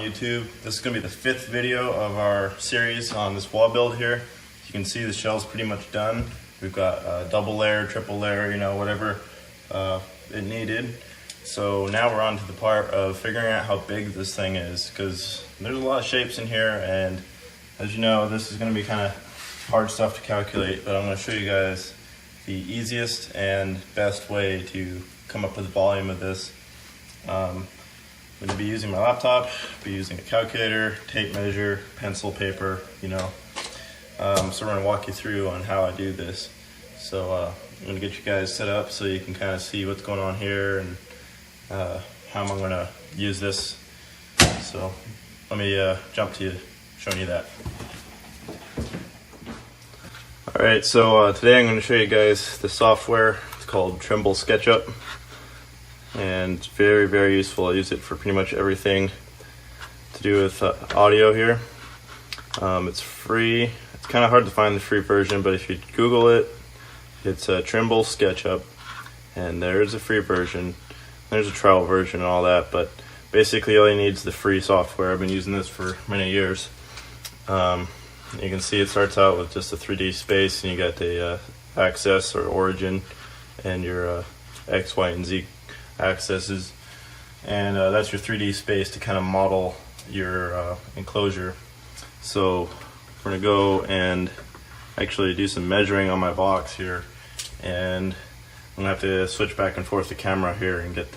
YouTube. This is going to be the 5th video of our series on this wall build here. You can see the shell's pretty much done. We've got a double layer, triple layer, whatever it needed. So now we're on to the part of figuring out how big this thing is, because there's a lot of shapes in here, and as you know, this is going to be kind of hard stuff to calculate, but I'm going to show you guys the easiest and best way to come up with the volume of this. I'm going to be using my laptop, be using a calculator, tape measure, pencil, paper, so we're going to walk you through on how I do this. So I'm going to get you guys set up so you can kind of see what's going on here and how I'm going to use this. So let me jump to showing you that. Alright, so today I'm going to show you guys the software. It's called Sketchup, and it's very, very useful. I use it for pretty much everything to do with audio here. It's free. It's kind of hard to find the free version, but if you Google it, it's Sketchup, and there's a free version. There's a trial version and all that, but basically all you need is the free software. I've been using this for many years. You can see it starts out with just a 3D space, and you got the axis or origin and your X, Y, and Z axes, and that's your 3D space to kind of model your enclosure. So we're going to go and actually do some measuring on my box here, and I'm going to have to switch back and forth the camera here and get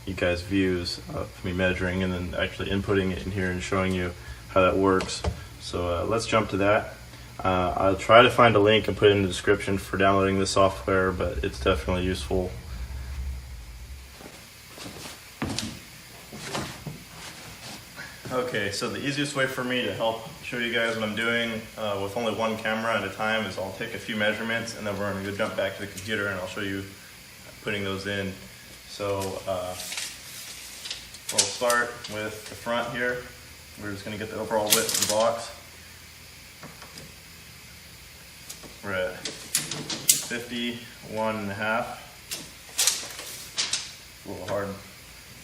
you guys views of me measuring and then actually inputting it in here and showing you how that works. So let's jump to that. I'll try to find a link and put it in the description for downloading this software, but it's definitely useful. Okay, so the easiest way for me to help show you guys what I'm doing with only one camera at a time is I'll take a few measurements, and then we're going to go jump back to the computer and I'll show you putting those in. So we'll start with the front here. We're just going to get the overall width of the box. We're at 51.5. A little hard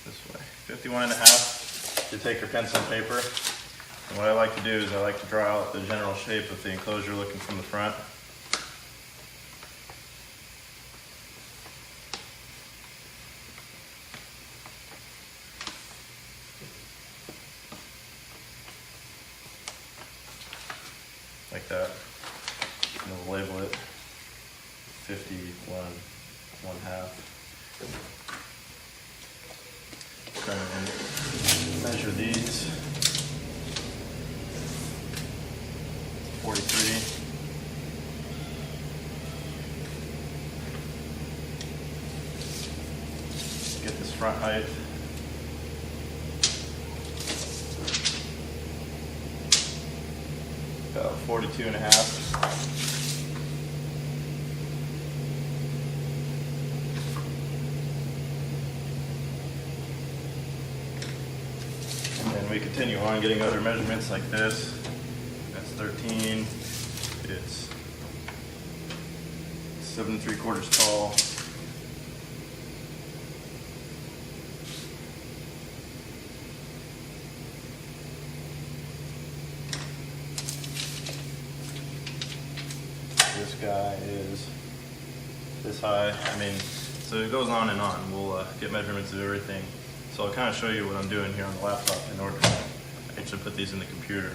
this way. 51.5. You take your pencil and paper. And what I like to do is I like to draw out the general shape of the enclosure looking from the front. Like that. And we'll label it 51.5. Try and measure these. 43. Get this front height. About 42.5. And then we continue on getting other measurements like this. That's 13. It's 7 3/4 tall. This guy is this high. So it goes on and on. We'll get measurements of everything. So I'll kind of show you what I'm doing here on the laptop in order to actually put these in the computer.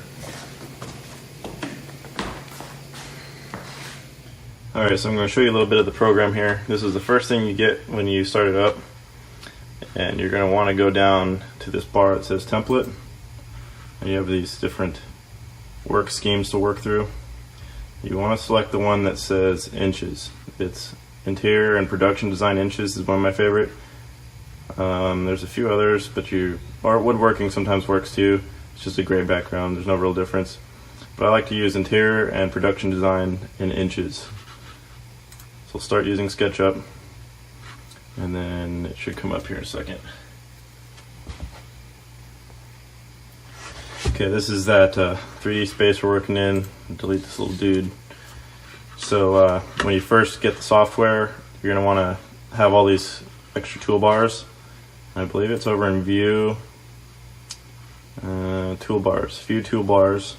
Alright, so I'm going to show you a little bit of the program here. This is the first thing you get when you start it up, and you're going to want to go down to this bar that says template, and you have these different work schemes to work through. You want to select the one that says inches. It's interior and production design inches is one of my favorite. There's a few others, but woodworking sometimes works too. It's just a gray background, there's no real difference. But I like to use interior and production design in inches. So we'll start using SketchUp, and then it should come up here in a second. Okay, this is that 3D space we're working in. Delete this little dude. So when you first get the software, you're going to want to have all these extra toolbars. I believe it's over in View, toolbars, a few toolbars,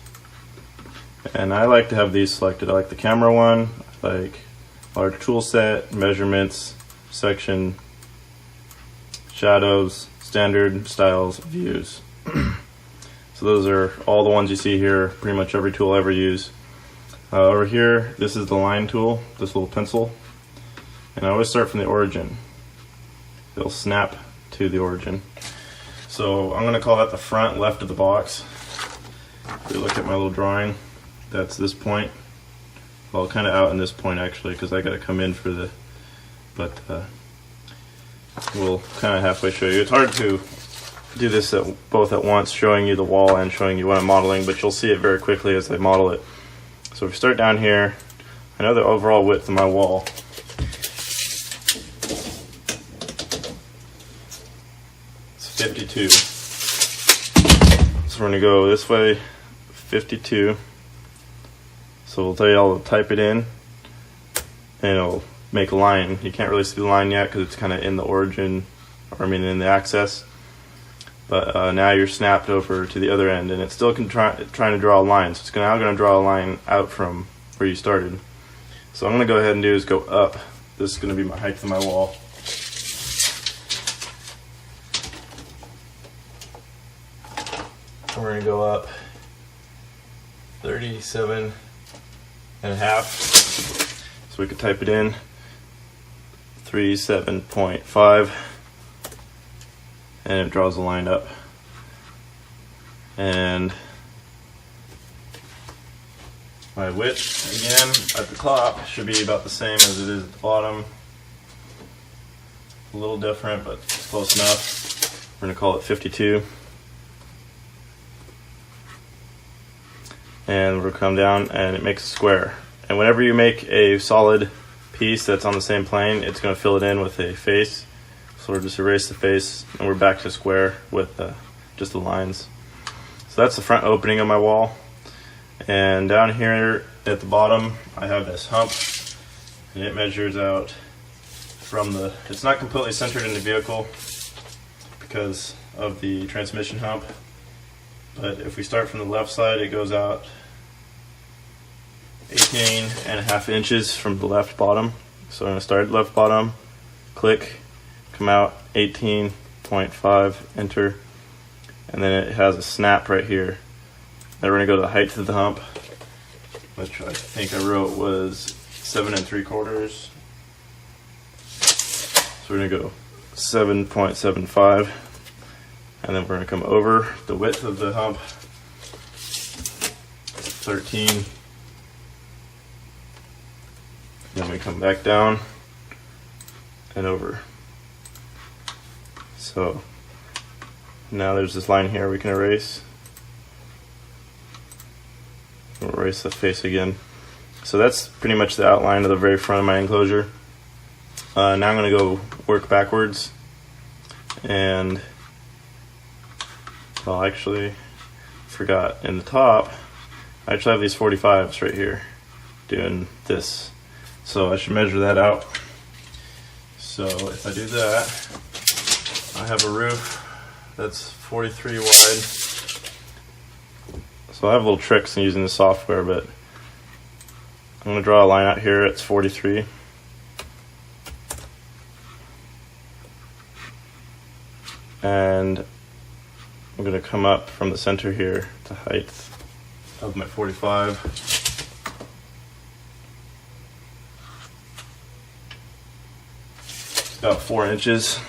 and I like to have these selected. I like the camera one, I like large tool set, measurements, section, shadows, standard, styles, views. So those are all the ones you see here, pretty much every tool I ever use. Over here, this is the line tool, this little pencil, and I always start from the origin. It'll snap to the origin. So I'm going to call that the front left of the box. If we look at my little drawing, that's this point. Well, kind of out in this point actually, because I got to come in for the, but we'll kind of halfway show you. It's hard to do this both at once, showing you the wall and showing you what I'm modeling, but you'll see it very quickly as I model it. So if we start down here, I know the overall width of my wall. It's 52. So we're going to go this way, 52. So we'll tell you I'll type it in, and it'll make a line. You can't really see the line yet because it's kind of in the origin, or I mean in the axis. But now you're snapped over to the other end, and it's still trying to draw a line. So it's now going to draw a line out from where you started. So I'm going to go ahead and do is go up. This is going to be my height of my wall. And we're going to go up 37 and a half. So we could type it in 37.5. And it draws a line up, and my width again at the top should be about the same as it is at the bottom. A little different, but it's close enough. We're going to call it 52, and we'll come down and it makes a square. And whenever you make a solid piece that's on the same plane, it's going to fill it in with a face. So we'll just erase the face, and we're back to square with just the lines. So that's the front opening of my wall. And down here at the bottom, I have this hump, and it measures out from the, it's not completely centered in the vehicle because of the transmission hump. But if we start from the left side, it goes out 18.5 inches from the left bottom. So I'm going to start left bottom, click, come out 18.5, enter, and then it has a snap right here. Then we're going to go to the height of the hump, which I think I wrote was 7 3/4. So we're going to go 7.75, and then we're going to come over the width of the hump, 13. Then we come back down and over. So now there's this line here we can erase. We'll erase the face again. So that's pretty much the outline of the very front of my enclosure. Now I'm going to go work backwards, and well, actually forgot in the top I actually have these 45s right here doing this, so I should measure that out. So if I do that, I have a roof that's 43 wide. So I have little tricks in using the software, but I'm going to draw a line out here. It's 43. And I'm going to come up from the center here to height of my 45. It's about 4 inches.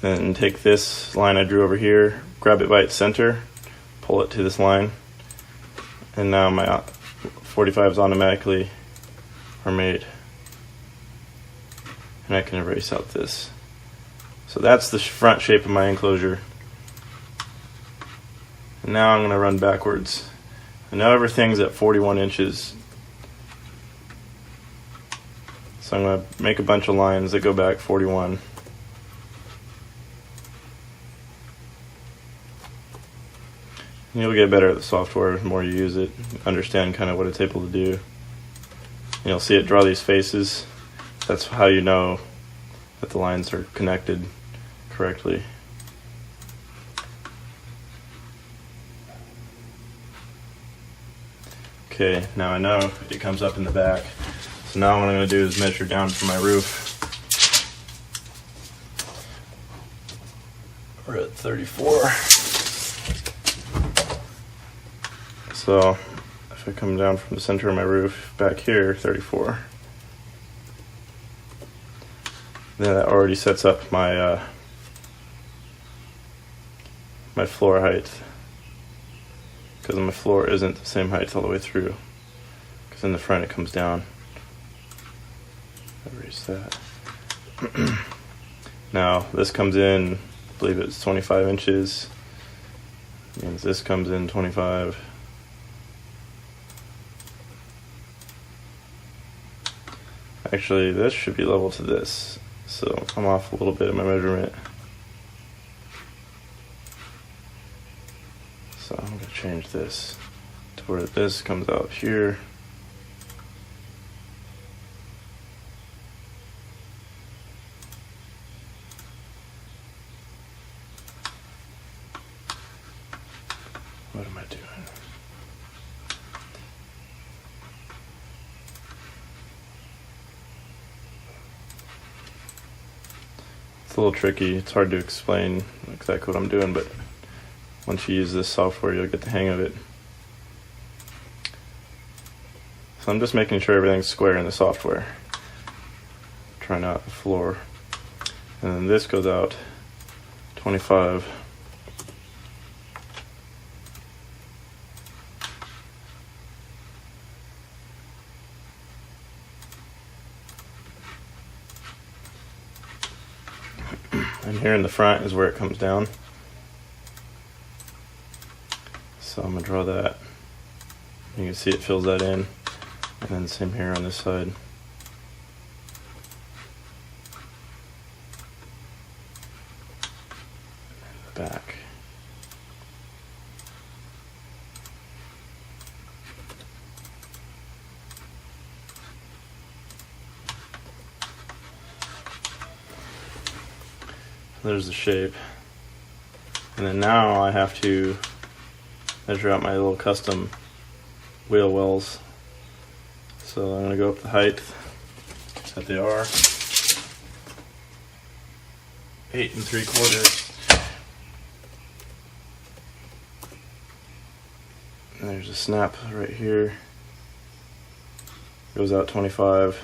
And take this line I drew over here, grab it by its center, pull it to this line, and now my 45s automatically are made. And I can erase out this. So that's the front shape of my enclosure. And now I'm going to run backwards. And now everything's at 41 inches. So I'm going to make a bunch of lines that go back 41. You'll get better at the software the more you use it, understand kind of what it's able to do. And you'll see it draw these faces. That's how you know that the lines are connected correctly. Okay, now I know it comes up in the back. So now what I'm going to do is measure down from my roof. We're at 34. So if I come down from the center of my roof back here, 34. Then that already sets up my my floor height, because my floor isn't the same height all the way through, because in the front it comes down. Erase that. Now this comes in, I believe it's 25 inches, means this comes in 25. Actually, this should be level to this, so I'm off a little bit of my measurement. So I'm going to change this to where this comes out here. What am I doing? It's a little tricky. It's hard to explain exactly what I'm doing, but once you use this software, you'll get the hang of it. So I'm just making sure everything's square in the software. Trying out the floor. And then this goes out 25. And here in the front is where it comes down. So I'm going to draw that. You can see it fills that in. And then same here on this side. And the back. There's the shape. And then now I have to measure out my little custom wheel wells. So I'm going to go up the height that they are. 8 3/4. And there's a snap right here. Goes out 25.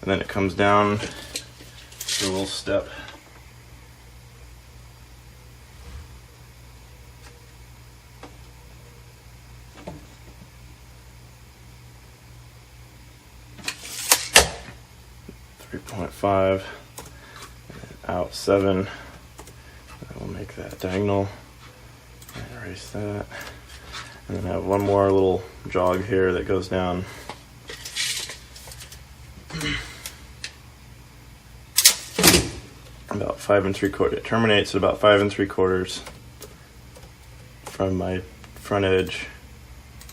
And then it comes down to a little step. .5 out 7. I will make that diagonal. Erase that. And then I have one more little jog here that goes down. About 5 3/4. It terminates at about 5 3/4 from my front edge.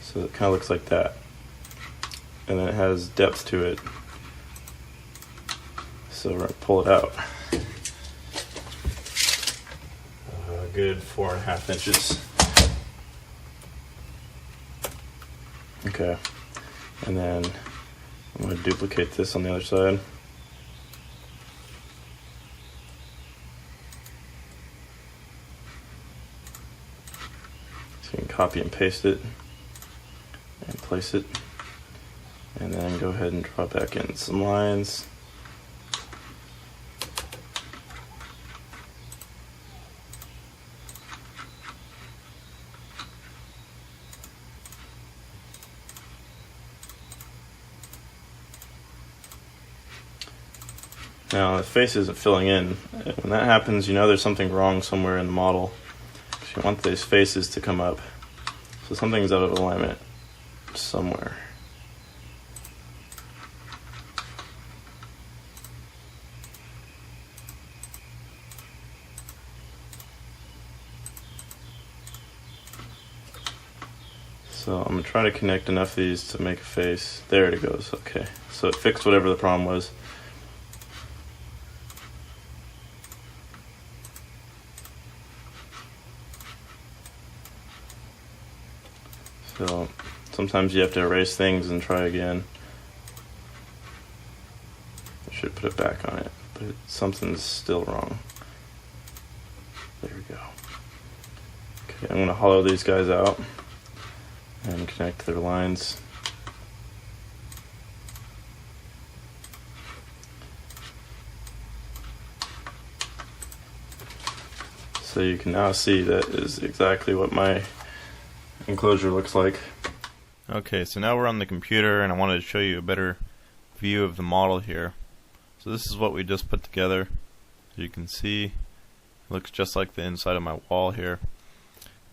So it kind of looks like that. And then it has depth to it. So we're going to pull it out. A good 4.5 inches. Okay. And then I'm going to duplicate this on the other side. So you can copy and paste it and place it. And then go ahead and draw back in some lines. Now the face isn't filling in. When that happens, you know there's something wrong somewhere in the model. So you want these faces to come up. So something's out of alignment somewhere. So I'm going to try to connect enough of these to make a face. There it goes. Okay. So it fixed whatever the problem was. So Sometimes you have to erase things and try again. I should put it back on it, but something's still wrong. There we go. Okay, I'm going to hollow these guys out and connect their lines. So you can now see that is exactly what my enclosure looks like. Okay, so now we're on the computer and I wanted to show you a better view of the model here. So this is what we just put together. As you can see, it looks just like the inside of my wall here.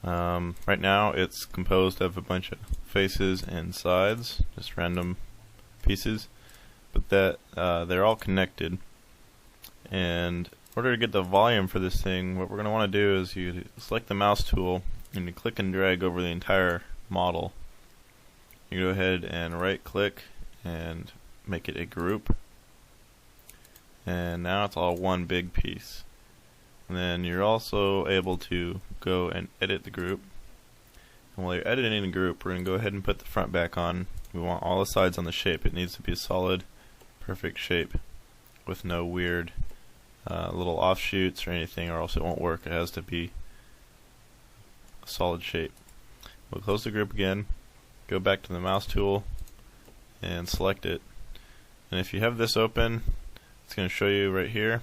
Right now it's composed of a bunch of faces and sides, just random pieces, but that they're all connected. And in order to get the volume for this thing, what we're going to want to do is you select the mouse tool and you click and drag over the entire model. You go ahead and right click and make it a group, and now it's all one big piece. And then you're also able to go and edit the group, and while you're editing the group, we're going to go ahead and put the front back on. We want all the sides on the shape. It needs to be a solid, perfect shape with no weird little offshoots or anything, or else it won't work. It has to be a solid shape. We'll close the group again, go back to the mouse tool and select it, and if you have this open, it's going to show you right here,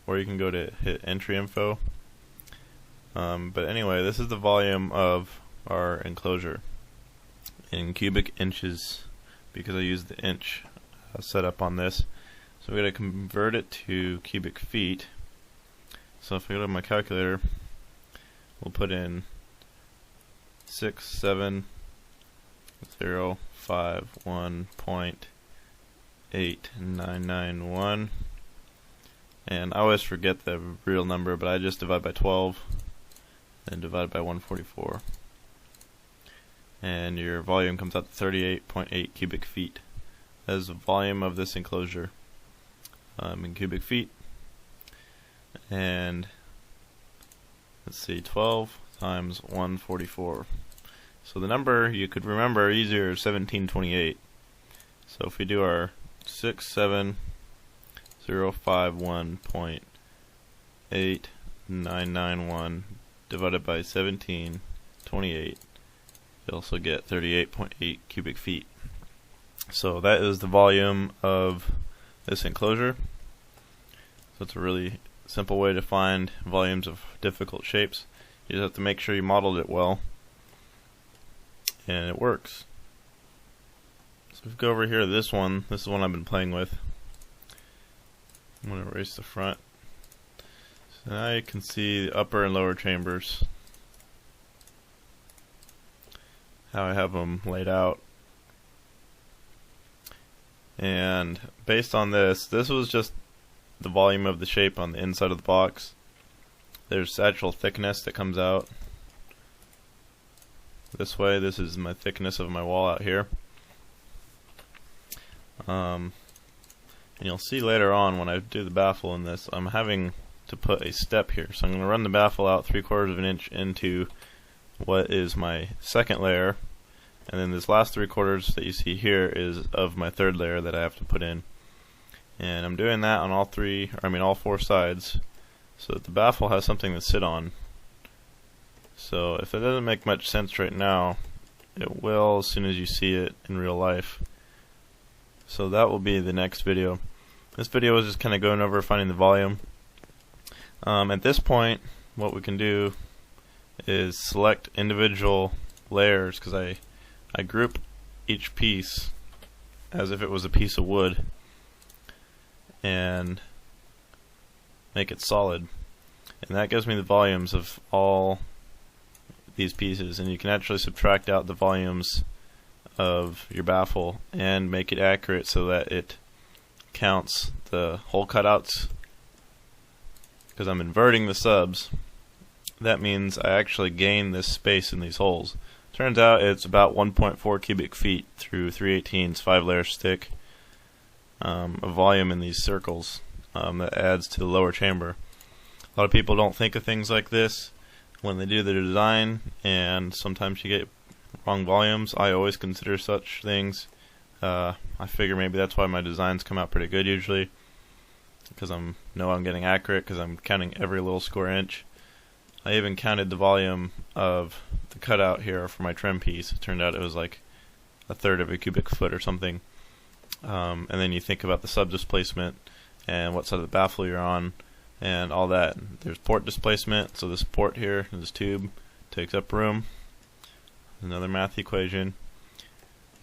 or you can go to hit entry info. But anyway, this is the volume of our enclosure in cubic inches, because I used the inch setup on this. So we're going to convert it to cubic feet. So if I go to my calculator, we'll put in 67051.8991, and I always forget the real number, but I just divide by 12 and divide by 144, and your volume comes out to 38.8 cubic feet. That is the volume of this enclosure in cubic feet. And let's see, 12 times 144. So the number you could remember easier is 1728. So if we do our 67051.8991 divided by 1728, you also get 38.8 cubic feet. So that is the volume of this enclosure. So it's a really simple way to find volumes of difficult shapes. You just have to make sure you modeled it well, and it works. So if we go over here to this one, this is one I've been playing with. I'm going to erase the front. So now you can see the upper and lower chambers, how I have them laid out. And based on this was just the volume of the shape on the inside of the box. There's actual thickness that comes out this way. This is my thickness of my wall out here. And you'll see later on when I do the baffle in this, I'm having to put a step here. So I'm going to run the baffle out 3/4 of an inch into what is my second layer, and then this last 3/4 that you see here is of my third layer that I have to put in. And I'm doing that on all four sides, so that the baffle has something to sit on. So if it doesn't make much sense right now, it will as soon as you see it in real life. So that will be the next video. This video is just kind of going over finding the volume. At this point, what we can do is select individual layers, because I group each piece as if it was a piece of wood and make it solid, and that gives me the volumes of all these pieces. And you can actually subtract out the volumes of your baffle and make it accurate so that it counts the hole cutouts. Because I'm inverting the subs, that means I actually gain this space in these holes. Turns out it's about 1.4 cubic feet through 3/18 5-layer stick of volume in these circles. That adds to the lower chamber. A lot of people don't think of things like this when they do their design, and sometimes you get wrong volumes. I always consider such things. I figure maybe that's why my designs come out pretty good usually, because I'm getting accurate, because I'm counting every little square inch. I even counted the volume of the cutout here for my trim piece. It turned out it was like a third of a cubic foot or something. And then you think about the sub displacement and what side of the baffle you're on and all that. There's port displacement, so this port here, this tube, takes up room. Another math equation.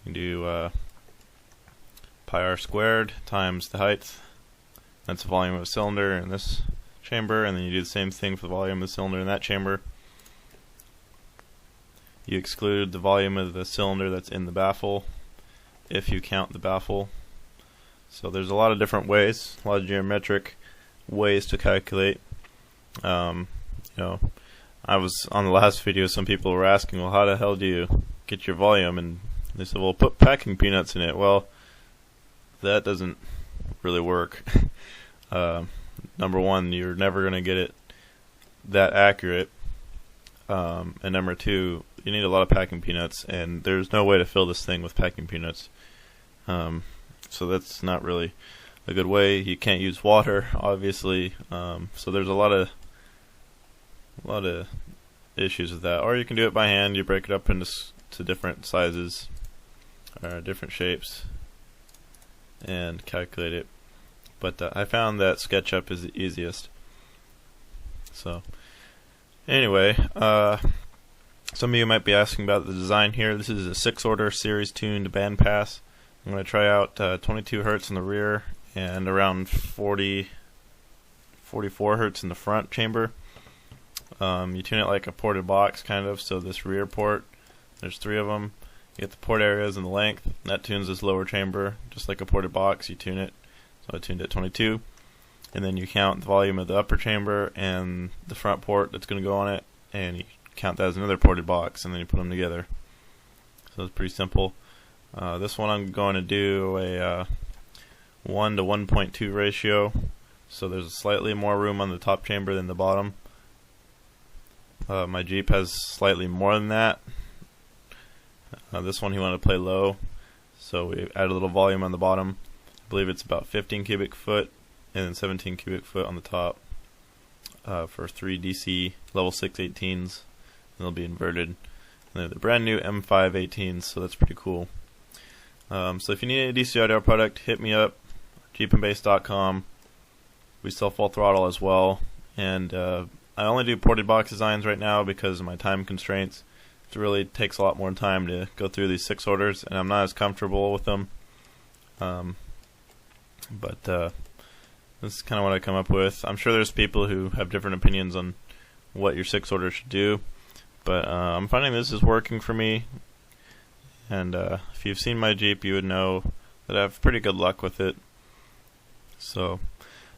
You can do pi r squared times the height. That's the volume of a cylinder in this chamber, and then you do the same thing for the volume of the cylinder in that chamber. You exclude the volume of the cylinder that's in the baffle if you count the baffle. So there's a lot of different ways, a lot of geometric ways to calculate. I was on the last video, some people were asking, well, how the hell do you get your volume? And they said, well, put packing peanuts in it. Well, that doesn't really work. Number one, you're never going to get it that accurate. And number two, you need a lot of packing peanuts, and there's no way to fill this thing with packing peanuts. So that's not really a good way. You can't use water, obviously. So there's a lot of issues with that. Or you can do it by hand. You break it up into different sizes or different shapes and calculate it. But I found that Sketchup is the easiest. So anyway, some of you might be asking about the design here. This is a 6-order series tuned bandpass. I'm going to try out 22 Hertz in the rear and around 44 Hertz in the front chamber. You tune it like a ported box, kind of. So this rear port, there's 3 of them. You get the port areas and the length, and that tunes this lower chamber just like a ported box. You tune it. So I tuned it 22, and then you count the volume of the upper chamber and the front port that's going to go on it, and you count that as another ported box, and then you put them together. So it's pretty simple. This one I'm going to do a 1 to 1.2 ratio, so there's slightly more room on the top chamber than the bottom. My Jeep has slightly more than that. This one he wanted to play low, so we add a little volume on the bottom. I believe it's about 15 cubic foot and then 17 cubic foot on the top for 3 DC level 6 18s, and they'll be inverted. And they're the brand new M5 18s, so that's pretty cool. So if you need a DC audio product, hit me up, jeepandbass.com. We sell full throttle as well, and I only do ported box designs right now because of my time constraints. It really takes a lot more time to go through these 6 orders, and I'm not as comfortable with them. But this is kind of what I come up with. I'm sure there's people who have different opinions on what your 6 order should do, but I'm finding this is working for me. And if you've seen my Jeep, you would know that I have pretty good luck with it. So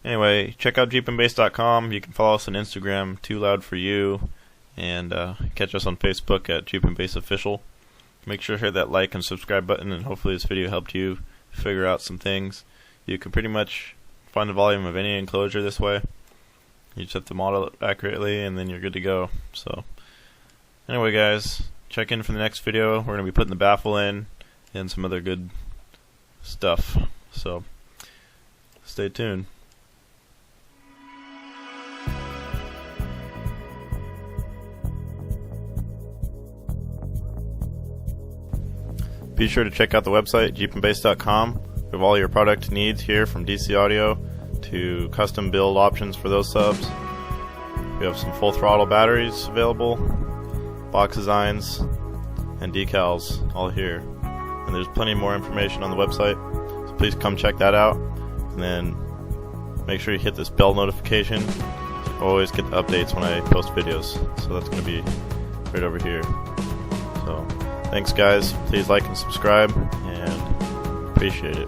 anyway, check out jeepandbass.com. You can follow us on Instagram, Too Loud For You, and catch us on Facebook at Jeep and Bass Official. Make sure to hit that like and subscribe button, and hopefully this video helped you figure out some things. You can pretty much find the volume of any enclosure this way. You just have to model it accurately, and then you're good to go. So anyway, guys, check in for the next video. We're going to be putting the baffle in and some other good stuff. So stay tuned. Be sure to check out the website, jeepandbass.com. We have all your product needs here, from DC audio to custom build options for those subs. We have some full throttle batteries available, box designs, and decals all here. And there's plenty more information on the website, so please come check that out. And then make sure you hit this bell notification to always get the updates when I post videos. So that's going to be right over here. So thanks, guys. Please like and subscribe, and appreciate it.